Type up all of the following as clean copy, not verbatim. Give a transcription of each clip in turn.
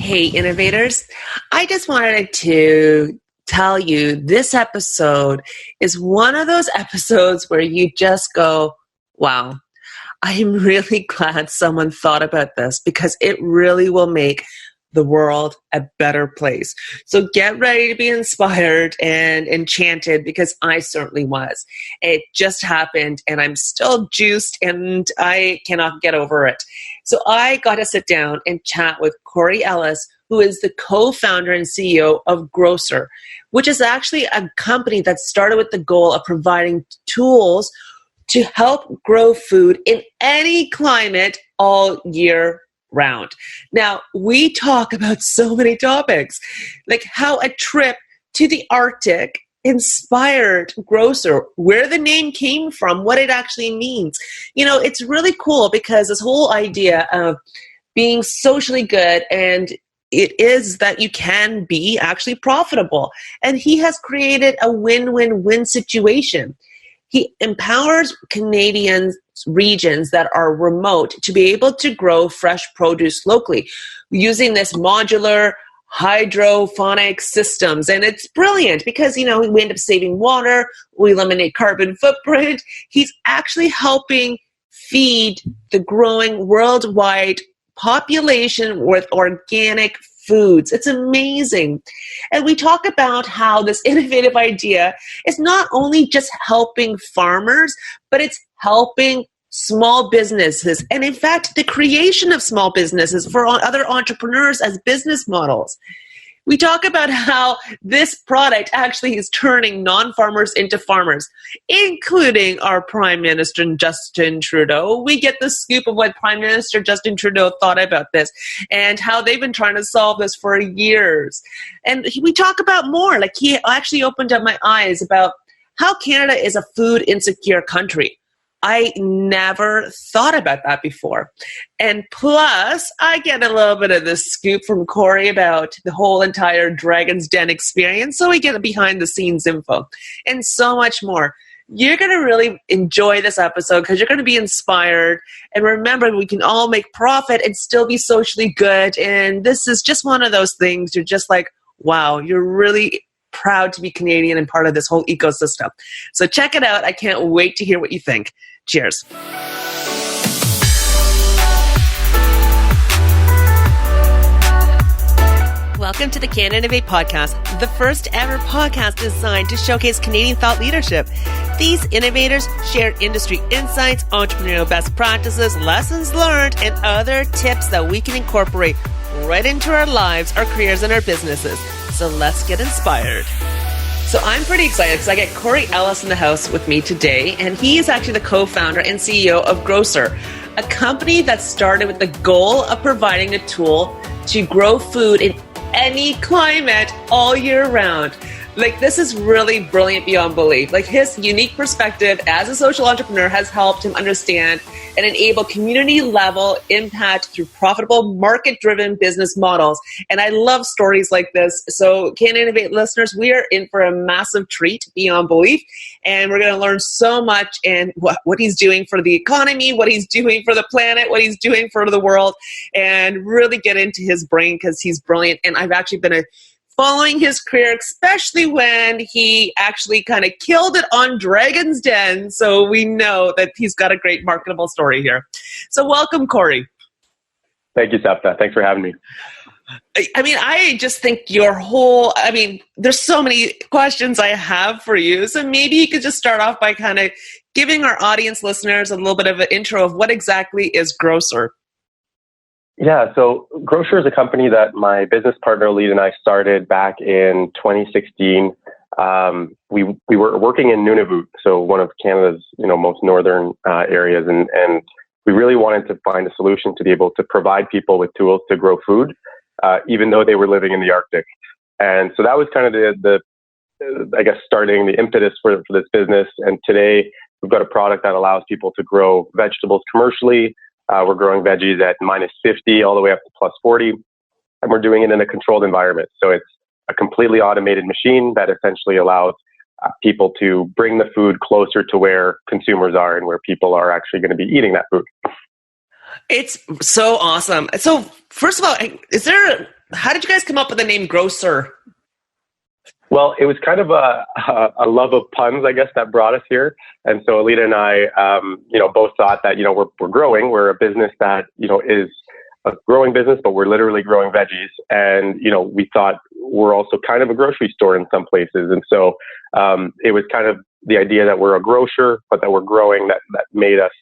Hey, innovators. I just wanted to tell you this episode is one of those episodes where you just go, wow, I am really glad someone thought about this because it really will make the world a better place. So get ready to be inspired and enchanted because I certainly was. It just happened and I'm still juiced and I cannot get over it. So I got to sit down and chat with Corey Ellis, who is the co-founder and CEO of Grocer, which is actually a company that started with the goal of providing tools to help grow food in any climate all year round. Now, we talk about so many topics, like how a trip to the Arctic inspired Grocer, where the name came from, what it actually means. You know, it's really cool because this whole idea of being socially good and it is that you can be actually profitable. And he has created a win-win-win situation. He empowers Canadians regions that are remote to be able to grow fresh produce locally using this modular hydroponic systems. And it's brilliant because, you know, we end up saving water, we eliminate carbon footprint. He's actually helping feed the growing worldwide population with organic foods. It's amazing. And we talk about how this innovative idea is not only just helping farmers, but it's helping small businesses. And in fact, the creation of small businesses for other entrepreneurs as business models. We talk about how this product actually is turning non-farmers into farmers, including our Prime Minister, Justin Trudeau. We get the scoop of what Prime Minister Justin Trudeau thought about this and how they've been trying to solve this for years. And we talk about more, like he actually opened up my eyes about how Canada is a food insecure country. I never thought about that before. And plus, I get a little bit of the scoop from Corey about the whole entire Dragon's Den experience. So we get behind the scenes info and so much more. You're going to really enjoy this episode because you're going to be inspired. And remember, we can all make profit and still be socially good. And this is just one of those things. You're just like, wow, you're really proud to be Canadian and part of this whole ecosystem. So check it out. I can't wait to hear what you think. Cheers. Welcome to the Can Innovate podcast, the first ever podcast designed to showcase Canadian thought leadership. These innovators share industry insights, entrepreneurial best practices, lessons learned, and other tips that we can incorporate right into our lives, our careers, and our businesses. So let's get inspired. So I'm pretty excited because I get Corey Ellis in the house with me today, and he is actually the co-founder and CEO of Grocer, a company that started with the goal of providing a tool to grow food in any climate all year round. Like, this is really brilliant beyond belief. Like, his unique perspective as a social entrepreneur has helped him understand and enable community-level impact through profitable, market-driven business models. And I love stories like this. So, Can Innovate listeners, we are in for a massive treat beyond belief. And we're going to learn so much and what he's doing for the economy, what he's doing for the planet, what he's doing for the world, and really get into his brain because he's brilliant. And I've actually been following his career, especially when he actually kind of killed it on Dragon's Den. So we know that he's got a great marketable story here. So welcome, Corey. Thank you, Sapna. Thanks for having me. I mean, I just think there's so many questions I have for you. So maybe you could just start off by kind of giving our audience listeners a little bit of an intro of what exactly is Grocer. Yeah, so Grocer is a company that my business partner, Lee, and I started back in 2016. We were working in Nunavut, so one of Canada's most northern areas, and we really wanted to find a solution to be able to provide people with tools to grow food, even though they were living in the Arctic. And so that was kind of the starting the impetus for this business. And today we've got a product that allows people to grow vegetables commercially. We're growing veggies at -50 all the way up to +40, and we're doing it in a controlled environment. So it's a completely automated machine that essentially allows people to bring the food closer to where consumers are and where people are actually going to be eating that food. It's so awesome. So first of all, how did you guys come up with the name Grocer? Well, it was kind of a love of puns, I guess, that brought us here. And so Alita and I, both thought that, we're growing. We're a business that, is a growing business, but we're literally growing veggies. And, we thought we're also kind of a grocery store in some places. And so it was kind of the idea that we're a grocer, but that we're growing that made us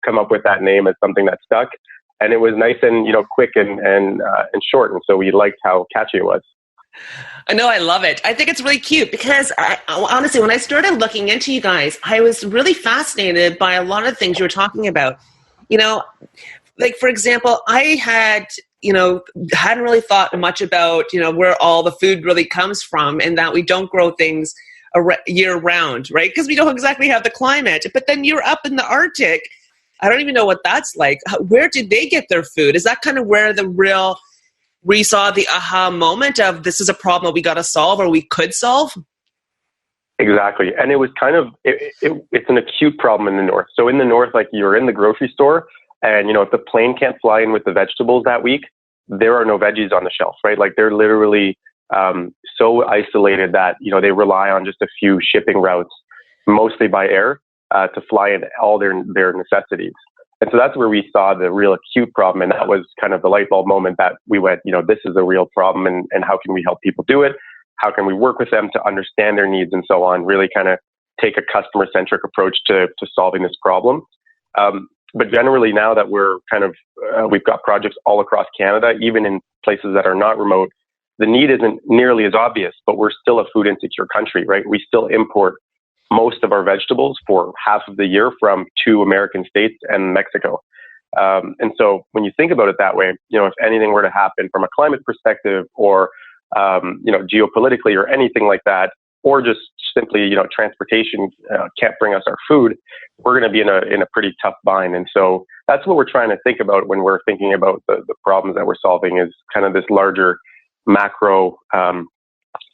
come up with that name as something that stuck. And it was nice and, quick and short. And so we liked how catchy it was. I know, I love it. I think it's really cute because honestly, when I started looking into you guys, I was really fascinated by a lot of things you were talking about. Like, for example, I hadn't really thought much about, where all the food really comes from and that we don't grow things year round, right? Because we don't exactly have the climate. But then you're up in the Arctic. I don't even know what that's like. Where did they get their food? Is that kind of where we saw the aha moment of this is a problem we got to solve or we could solve? Exactly. And it was kind of, it's an acute problem in the north. So in the north, like you're in the grocery store and, if the plane can't fly in with the vegetables that week, there are no veggies on the shelf, right? Like they're literally so isolated that, they rely on just a few shipping routes, mostly by air, to fly in all their necessities. And so that's where we saw the real acute problem. And that was kind of the light bulb moment that we went, this is a real problem and how can we help people do it? How can we work with them to understand their needs and so on, really kind of take a customer centric approach to solving this problem. But generally now that we're kind of, we've got projects all across Canada, even in places that are not remote, the need isn't nearly as obvious, but we're still a food insecure country, right? We still import most of our vegetables for half of the year from 2 American states and Mexico. And so when you think about it that way, if anything were to happen from a climate perspective or, geopolitically or anything like that, or just simply, transportation can't bring us our food, we're going to be in a pretty tough bind. And so that's what we're trying to think about when we're thinking about the problems that we're solving is kind of this larger macro kind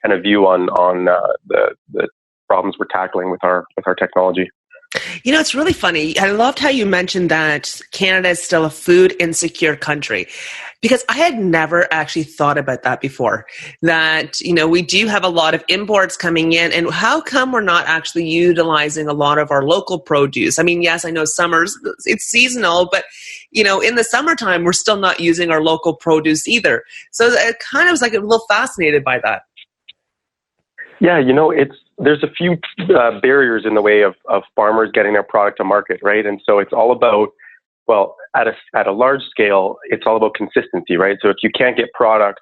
of view on the problems we're tackling with our technology. It's really funny. I loved how you mentioned that Canada is still a food insecure country because I had never actually thought about that before, that, we do have a lot of imports coming in, and how come we're not actually utilizing a lot of our local produce? I mean, yes, I know summer's, it's seasonal, but, in the summertime, we're still not using our local produce either. So it kind of was like a little fascinated by that. Yeah, there's a few barriers in the way of farmers getting their product to market, right? And so it's all about, well, at a large scale, it's all about consistency, right? So if you can't get product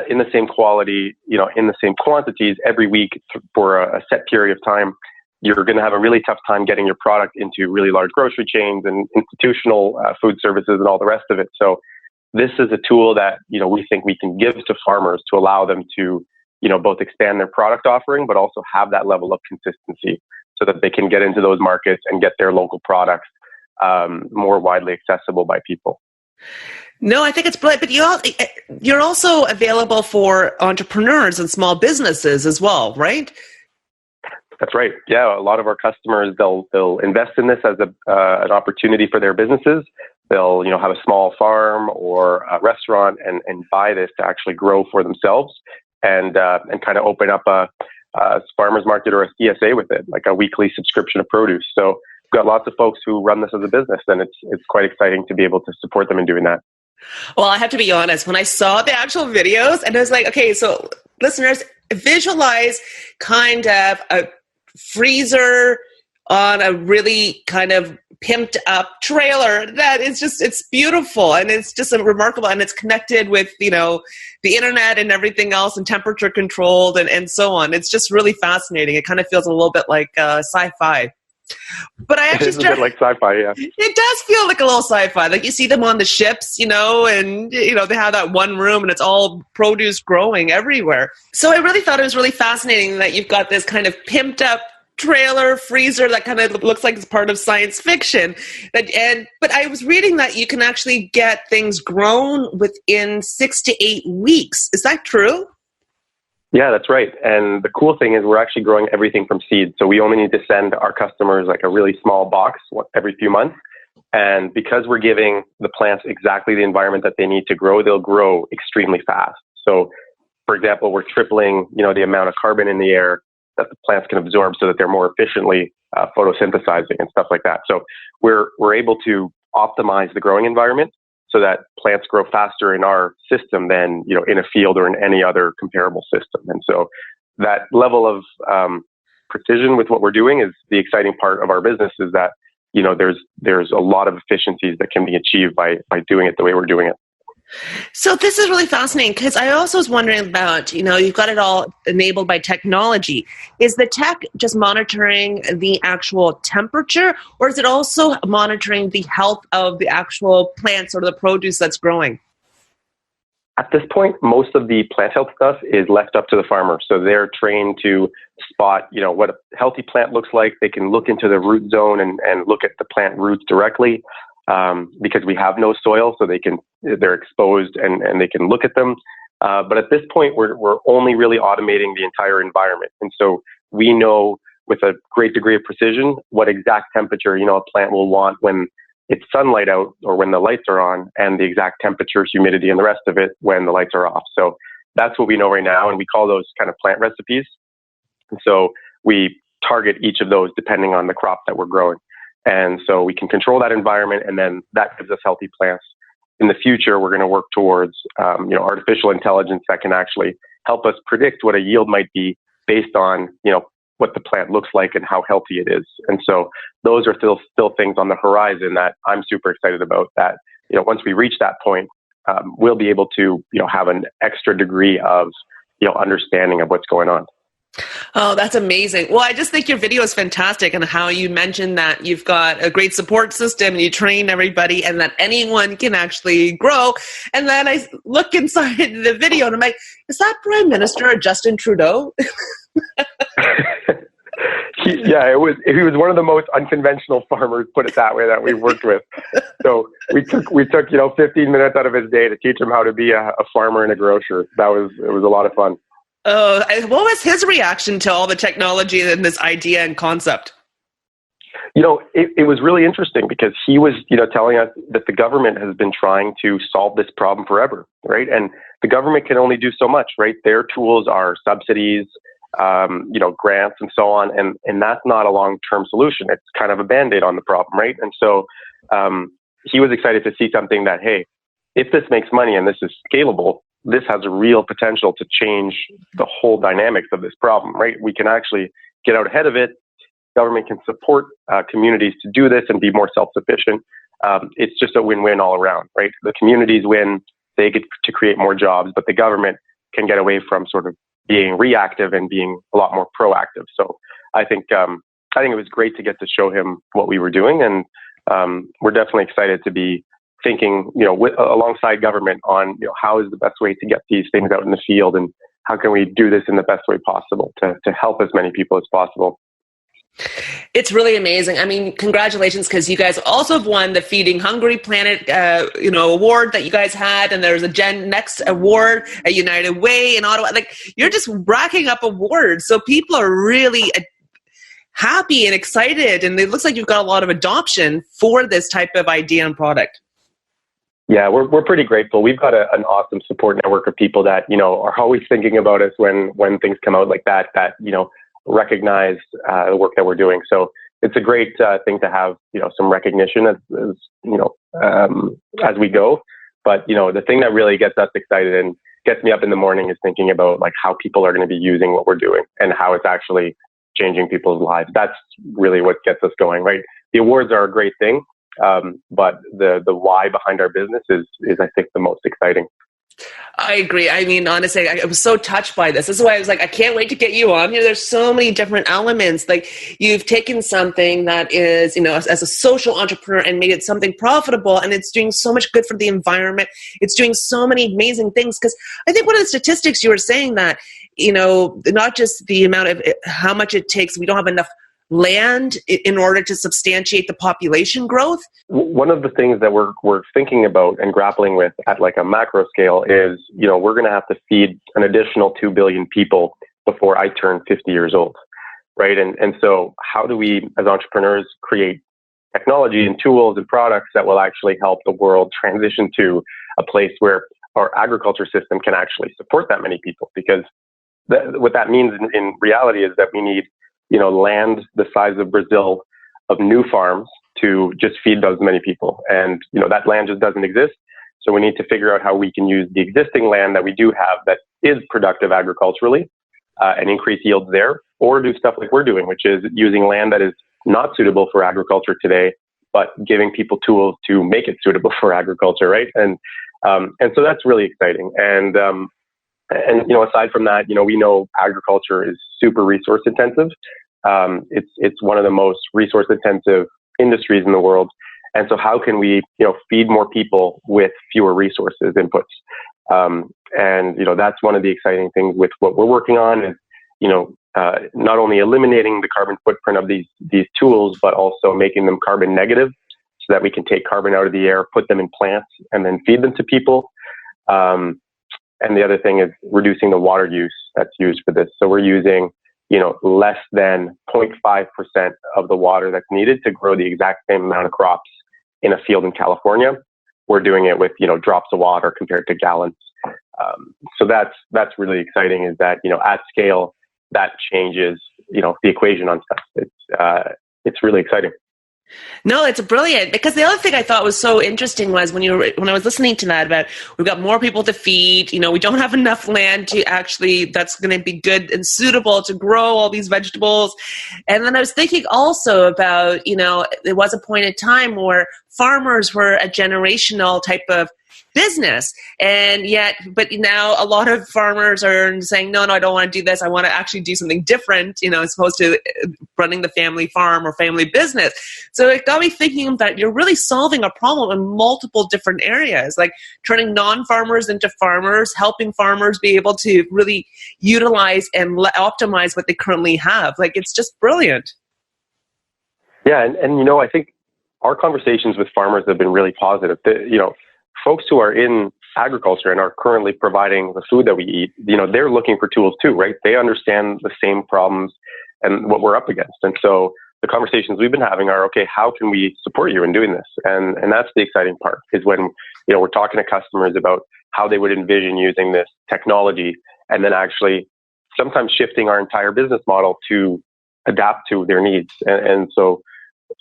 in the same quality, in the same quantities every week for a set period of time, you're going to have a really tough time getting your product into really large grocery chains and institutional food services and all the rest of it. So this is a tool that, we think we can give to farmers to allow them to both expand their product offering, but also have that level of consistency so that they can get into those markets and get their local products more widely accessible by people. No, I think it's brilliant, but you're also available for entrepreneurs and small businesses as well, right? That's right. Yeah, a lot of our customers, they'll invest in this as an opportunity for their businesses. They'll have a small farm or a restaurant and buy this to actually grow for themselves. And kind of open up a farmer's market or a CSA with it, like a weekly subscription of produce. So we've got lots of folks who run this as a business, and it's quite exciting to be able to support them in doing that. Well, I have to be honest, when I saw the actual videos, and I was like, okay, so listeners, visualize kind of a freezer on a really kind of pimped up trailer that is just, it's beautiful and it's just remarkable, and it's connected with, the internet and everything else and temperature controlled and so on. It's just really fascinating. It kind of feels a little bit like sci-fi. But I actually it's a bit like sci-fi, yeah. It does feel like a little sci-fi. Like you see them on the ships, and they have that one room and it's all produce growing everywhere. So I really thought it was really fascinating that you've got this kind of pimped up trailer freezer that kind of looks like it's part of science fiction. But I was reading that you can actually get things grown within 6 to 8 weeks. Is that true? Yeah, that's right. And the cool thing is we're actually growing everything from seed. So we only need to send our customers like a really small box every few months. And because we're giving the plants exactly the environment that they need to grow, they'll grow extremely fast. So, for example, we're tripling, the amount of carbon in the air that the plants can absorb so that they're more efficiently photosynthesizing and stuff like that. So we're able to optimize the growing environment so that plants grow faster in our system than, in a field or in any other comparable system. And so that level of precision with what we're doing is the exciting part of our business, is that, there's a lot of efficiencies that can be achieved by doing it the way we're doing it. So this is really fascinating, because I also was wondering about, you've got it all enabled by technology. Is the tech just monitoring the actual temperature, or is it also monitoring the health of the actual plants or the produce that's growing? At this point, most of the plant health stuff is left up to the farmer. So they're trained to spot, what a healthy plant looks like. They can look into the root zone and look at the plant roots directly, because we have no soil, so they're exposed and they can look at them. But at this point, we're only really automating the entire environment. And so we know with a great degree of precision what exact temperature, a plant will want when it's sunlight out or when the lights are on, and the exact temperature, humidity, and the rest of it when the lights are off. So that's what we know right now, and we call those kind of plant recipes. And so we target each of those depending on the crop that we're growing. And so we can control that environment, and then that gives us healthy plants. In the future, we're going to work towards, artificial intelligence that can actually help us predict what a yield might be based on, what the plant looks like and how healthy it is. And so those are still things on the horizon that I'm super excited about, that, once we reach that point, we'll be able to, have an extra degree of, understanding of what's going on. Oh, that's amazing. Well, I just think your video is fantastic, and how you mentioned that you've got a great support system and you train everybody and that anyone can actually grow. And then I look inside the video and I'm like, is that Prime Minister Justin Trudeau? He was one of the most unconventional farmers, put it that way, that we've worked with. So we took 15 minutes out of his day to teach him how to be a farmer and a grocer. It was a lot of fun. What was his reaction to all the technology and this idea and concept? It was really interesting, because he was, telling us that the government has been trying to solve this problem forever, right? And the government can only do so much, right? Their tools are subsidies, grants and so on. And that's not a long-term solution. It's kind of a Band-Aid on the problem, right? And so he was excited to see something that, hey, if this makes money and this is scalable, this has a real potential to change the whole dynamics of this problem, right? We can actually get out ahead of it. Government can support communities to do this and be more self-sufficient. It's just a win-win all around, right? The communities win, they get to create more jobs, but the government can get away from sort of being reactive and being a lot more proactive. So I think it was great to get to show him what we were doing, and we're definitely excited to be thinking, alongside government on, how is the best way to get these things out in the field, and how can we do this in the best way possible to help as many people as possible. It's really amazing. I mean, congratulations, because you guys also have won the Feeding Hungry Planet, award that you guys had, and there's a Gen Next award at United Way in Ottawa. Like, you're just racking up awards, so people are really happy and excited, and it looks like you've got a lot of adoption for this type of idea and product. Yeah, we're pretty grateful. We've got an awesome support network of people that, are always thinking about us when things come out like that, recognize the work that we're doing. So it's a great thing to have, some recognition as we go. But, the thing that really gets us excited and gets me up in the morning is thinking about like how people are going to be using what we're doing and how it's actually changing people's lives. That's really what gets us going, right? The awards are a great thing. But the why behind our business is I think the most exciting. I agree. I mean, honestly, I was so touched by this. This is why I was like, I can't wait to get you on here. There's so many different elements. Like, you've taken something that is, as a social entrepreneur and made it something profitable, and it's doing so much good for the environment. It's doing so many amazing things. Because I think one of the statistics you were saying that, not just the amount of how much it takes, we don't have enough land in order to substantiate the population growth. One of the things that we're thinking about and grappling with at like a macro scale is, we're going to have to feed an additional 2 billion people before I turn 50 years old, right? And so how do we, as entrepreneurs, create technology and tools and products that will actually help the world transition to a place where our agriculture system can actually support that many people. Because what that means in reality is that we need, land the size of Brazil of new farms to just feed those many people. And, that land just doesn't exist. So we need to figure out how we can use the existing land that we do have that is productive agriculturally and increase yields there, or do stuff like we're doing, which is using land that is not suitable for agriculture today, but giving people tools to make it suitable for agriculture, right? And so that's really exciting. And aside from that, we know agriculture is super resource intensive. It's one of the most resource intensive industries in the world. And so how can we, feed more people with fewer resources inputs? That's one of the exciting things with what we're working on is, not only eliminating the carbon footprint of these tools, but also making them carbon negative so that we can take carbon out of the air, put them in plants, and then feed them to people. And the other thing is reducing the water use that's used for this. So we're using, less than 0.5% of the water that's needed to grow the exact same amount of crops in a field in California. We're doing it with, drops of water compared to gallons. So that's really exciting is that, at scale, that changes, the equation on stuff. It's really exciting. No, it's brilliant, because the other thing I thought was so interesting was when I was listening to that about we've got more people to feed, we don't have enough land to actually that's going to be good and suitable to grow all these vegetables. And then I was thinking also about, there was a point in time where farmers were a generational type of business, but now a lot of farmers are saying, no, I don't want to do this. I want to actually do something different, as opposed to running the family farm or family business. So it got me thinking that you're really solving a problem in multiple different areas, like turning non-farmers into farmers, helping farmers be able to really utilize and optimize what they currently have. Like, it's just brilliant. Yeah. And I think our conversations with farmers have been really positive. Folks who are in agriculture and are currently providing the food that we eat, they're looking for tools too, right? They understand the same problems and what we're up against. And so the conversations we've been having are, okay, how can we support you in doing this? And that's the exciting part is when, we're talking to customers about how they would envision using this technology and then actually sometimes shifting our entire business model to adapt to their needs. And so,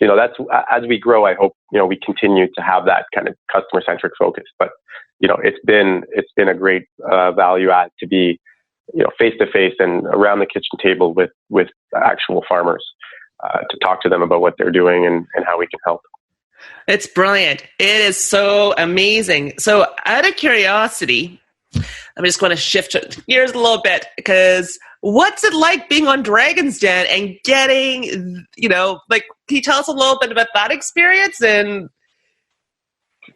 that's as we grow, I hope, we continue to have that kind of customer centric focus, but, it's been a great value add to be, face to face and around the kitchen table with actual farmers, to talk to them about what they're doing and how we can help. It's brilliant. It is so amazing. So out of curiosity, I'm just going to shift gears a little bit, because what's it like being on Dragon's Den and getting, can you tell us a little bit about that experience and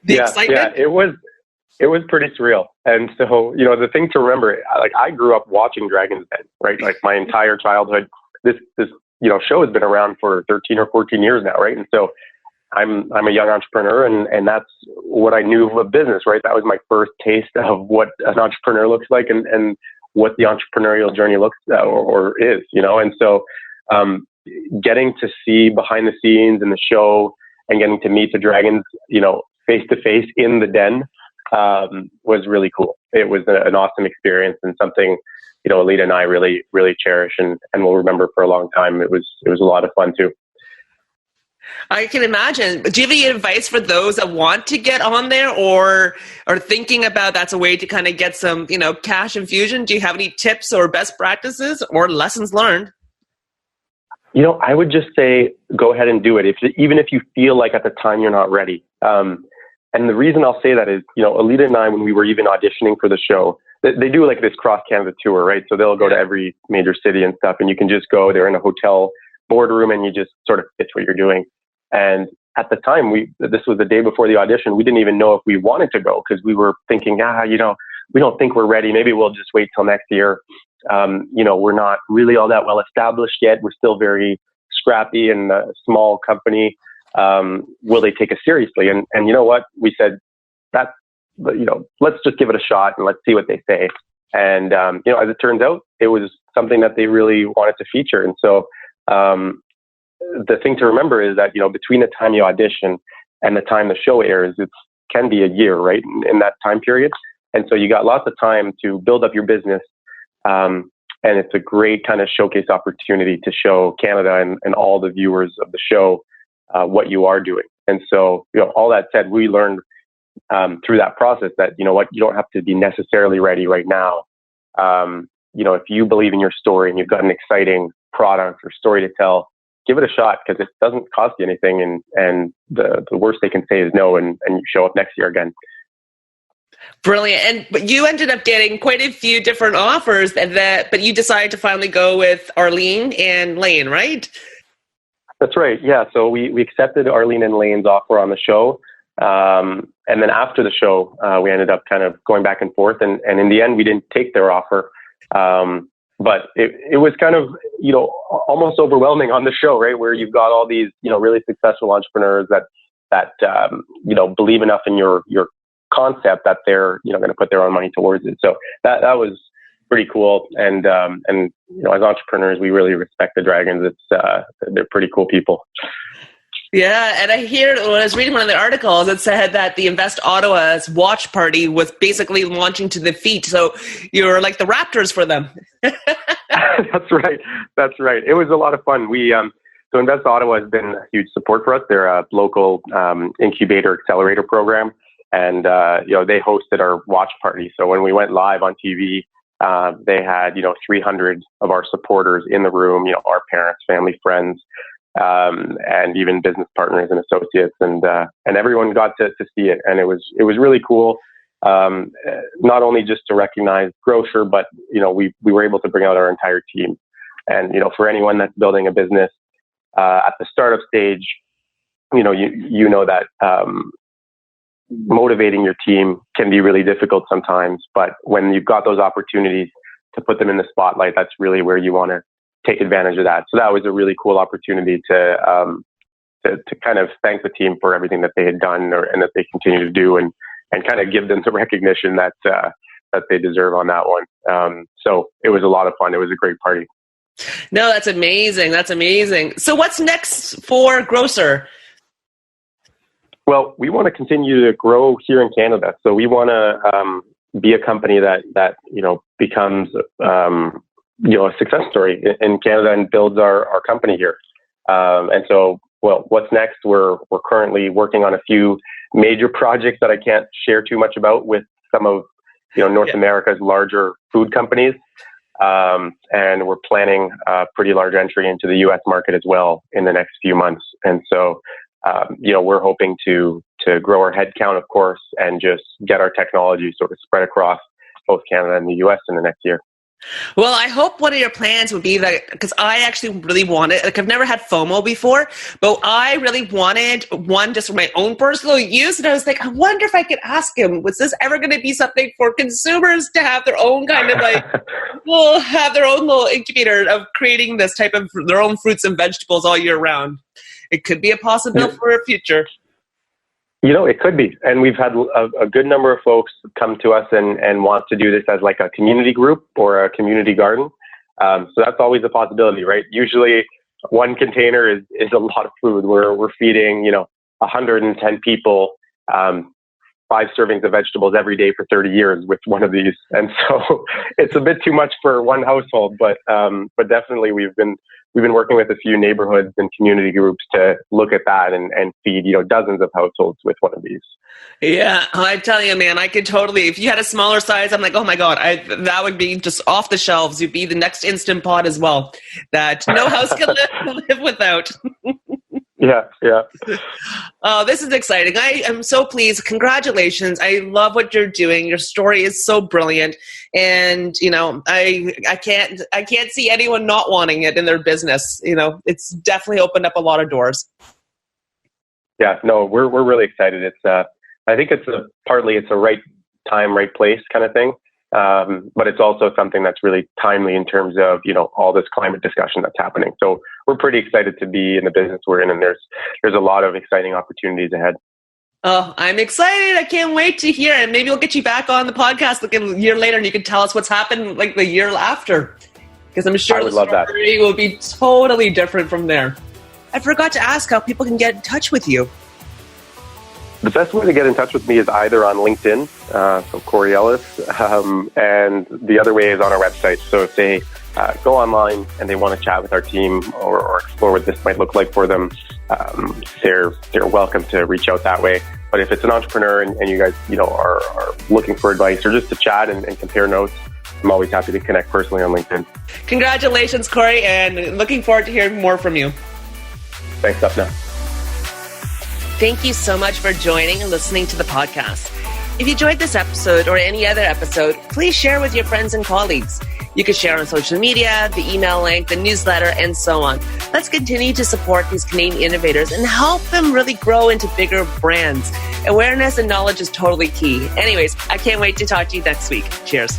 the excitement? Yeah, it was pretty surreal. And so, the thing to remember, I grew up watching Dragon's Den, right? Like my entire childhood, this show has been around for 13 or 14 years now, right? And so I'm a young entrepreneur, and that's what I knew of business, right? That was my first taste of what an entrepreneur looks like and what the entrepreneurial journey looks or is, And so getting to see behind the scenes in the show and getting to meet the dragons, face to face in the den was really cool. It was an awesome experience and something, Alita and I really, really cherish and will remember for a long time. It was a lot of fun too. I can imagine. Do you have any advice for those that want to get on there or are thinking about that's a way to kind of get some, cash infusion? Do you have any tips or best practices or lessons learned? I would just say, go ahead and do it. Even if you feel like at the time you're not ready. And the reason I'll say that is, Alita and I, when we were even auditioning for the show, they do like this cross Canada tour, right? So they'll go to every major city and stuff, and you can just go, they're in a hotel boardroom and you just sort of pitch what you're doing. And at the time, this was the day before the audition. We didn't even know if we wanted to go because we were thinking, we don't think we're ready. Maybe we'll just wait till next year. We're not really all that well established yet. We're still very scrappy and a small company. Will they take us seriously? And you know what? We said that, let's just give it a shot and let's see what they say. And, as it turns out, it was something that they really wanted to feature. And so, the thing to remember is that, between the time you audition and the time the show airs, it can be a year, right? In that time period. And so you got lots of time to build up your business. And it's a great kind of showcase opportunity to show Canada and all the viewers of the show what you are doing. And so, all that said, we learned through that process that, you don't have to be necessarily ready right now. If you believe in your story and you've got an exciting product or story to tell, give it a shot, because it doesn't cost you anything. And the worst they can say is no, and you show up next year again. Brilliant. But you ended up getting quite a few different offers, but you decided to finally go with Arlene and Lane, right? That's right. Yeah. So we accepted Arlene and Lane's offer on the show. And then after the show, we ended up kind of going back and forth. And in the end, we didn't take their offer. But it was kind of, almost overwhelming on the show, right? Where you've got all these, really successful entrepreneurs that believe enough in your concept that they're, going to put their own money towards it. So that was pretty cool. And as entrepreneurs, we really respect the Dragons. They're pretty cool people. Yeah, and I hear when I was reading one of the articles, it said that the Invest Ottawa's watch party was basically launching to the feet. So you were like the Raptors for them. That's right. It was a lot of fun. So Invest Ottawa has been a huge support for us. They're a local incubator accelerator program, and they hosted our watch party. So when we went live on TV, they had 300 of our supporters in the room. Our parents, family, friends. And even business partners and associates, and everyone got to see it, and it was really cool. Not only just to recognize Grocer, but we were able to bring out our entire team. And for anyone that's building a business at the startup stage, that motivating your team can be really difficult sometimes. But when you've got those opportunities to put them in the spotlight, that's really where you want to take advantage of that. So that was a really cool opportunity to kind of thank the team for everything that they had done and that they continue to do, and kind of give them some recognition that they deserve on that one. So it was a lot of fun. It was a great party. No, that's amazing. So what's next for Grocer? Well, we want to continue to grow here in Canada. So we want to be a company that becomes a success story in Canada and builds our company here. And so, what's next? We're currently working on a few major projects that I can't share too much about with some of North America's larger food companies. And we're planning a pretty large entry into the U.S. market as well in the next few months. And so, we're hoping to grow our headcount, of course, and just get our technology sort of spread across both Canada and the U.S. in the next year. Well, I hope one of your plans would be that, because I actually really wanted, I've never had FOMO before, but I really wanted one just for my own personal use. And I was like, I wonder if I could ask him, was this ever going to be something for consumers to have their own kind of have their own little incubator of creating this type of their own fruits and vegetables all year round? It could be a possibility for a future. It could be. And we've had a good number of folks come to us and want to do this as like a community group or a community garden. So that's always a possibility, right? Usually one container is a lot of food. We're feeding, 110 people 5 servings of vegetables every day for 30 years with one of these. And so it's a bit too much for one household, but definitely we've been working with a few neighborhoods and community groups to look at that and feed, dozens of households with one of these. Yeah, I tell you, man, I could totally, if you had a smaller size, I'm like, oh my God, that would be just off the shelves. You'd be the next Instant Pot as well, that no house can live without. Yeah. Oh, this is exciting. I am so pleased. Congratulations. I love what you're doing. Your story is so brilliant. And, I can't see anyone not wanting it in their business. It's definitely opened up a lot of doors. Yeah, no, we're really excited. It's, I think it's a right time, right place kind of thing. But it's also something that's really timely in terms of, all this climate discussion that's happening. So we're pretty excited to be in the business we're in, and there's a lot of exciting opportunities ahead. Oh, I'm excited. I can't wait to hear it. Maybe we'll get you back on the podcast like a year later and you can tell us what's happened like the year after. Because I'm sure the story will be totally different from there. I forgot to ask how people can get in touch with you. The best way to get in touch with me is either on LinkedIn, so Corey Ellis, and the other way is on our website. So if they go online and they want to chat with our team or explore what this might look like for them, they're welcome to reach out that way. But if it's an entrepreneur and you guys are looking for advice or just to chat and compare notes, I'm always happy to connect personally on LinkedIn. Congratulations, Corey, and looking forward to hearing more from you. Thanks, Sapna. Thank you so much for joining and listening to the podcast. If you enjoyed this episode or any other episode, please share with your friends and colleagues. You can share on social media, the email link, the newsletter, and so on. Let's continue to support these Canadian innovators and help them really grow into bigger brands. Awareness and knowledge is totally key. Anyways, I can't wait to talk to you next week. Cheers.